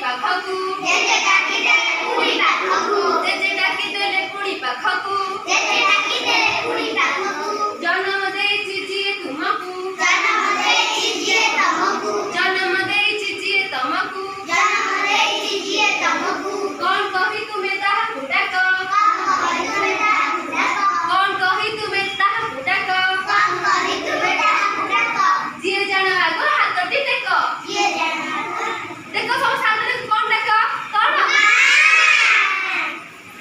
ପାଖକୁ ଜେଜେ ଡାକିଦେଲେ ପୁଣି ପାଖକୁ ଜେଜେ ଡାକିଦେଲେ ପୁଣି ପାଖକୁ ଜେଜେ ଡାକିଦେଲେ ପୁଣି ପାଖକୁ ଜନ୍ମ ଦେଇଛି ଯିଏ ତୁମକୁ ଜନ୍ମ ଦେଇଛି ଯିଏ ତମକୁ ଜନ୍ମ ଦେଇଛି ଯିଏ ତମକୁ ଜନ୍ମ ଦେଇଛି ଯିଏ ତମକୁ କଣ କହି ତୁମେ ତାହାକୁ ଡାକ କଣ କହି ତୁମେ ତାହାକୁ ଡାକ କଣ କହି ତୁମେ ତାହାକୁ ଡାକ ଯିଏ ଜାଣ ଆଗ ହାତଟି ଟେକ ଯିଏ ଜାଣ देखो सब सामने कौन देखो कौन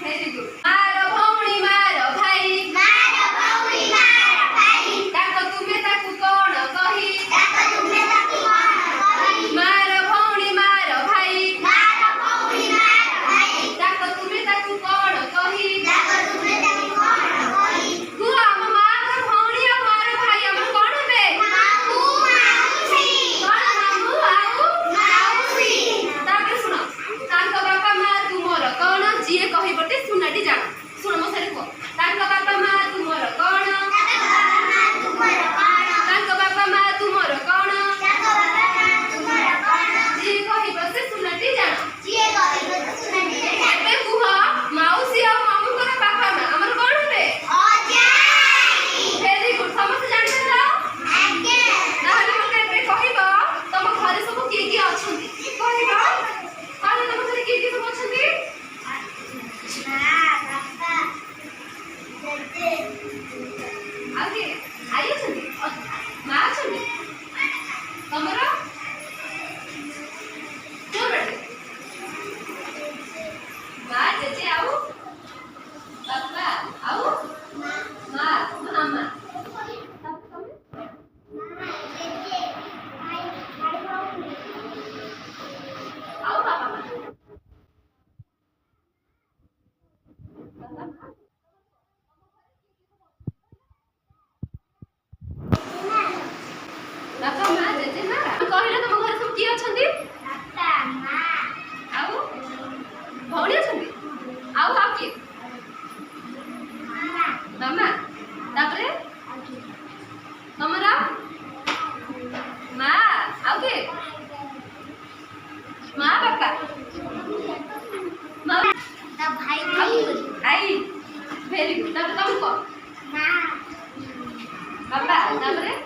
वेरी गुड मारो भौणी मारो भाई ताको तुमे ताको कौन कही मारो भौणी मारो भाई ताको तुमे ताको कौन कही कुआ हम मारो भौणी और मारो भाई हम कौन हेबे जिए कहिबटे सुनाटी जान सुन मो सरे को तांको बापा मां तुमर कोन तांको बापा मां तुमर कोन जिए कहिबटे सुनाटी जान एबे कुह माउसी और मामू कर बापा मां हमर कोन हेबे वेरी गुड समस्त जान छौ आगे नाहले मते एबे कहिबो तम घरे सब के अछंती कहिबो काले तम घरे के सब अछंती आगे आइए सुनी मां सुनी तमरा जो बेटे मां जेजे आओ पापा आओ मां मामा आओ पापा बापा मां जेजे मां कहिला तुम घर सब की अछंती बापा मां आउ भौणी अछंती आउ आप की मामा तापरे तमरा मां आउ के मां बापा मां ता भाई आई वेरी गुड तब तुमको मां बापा तापरे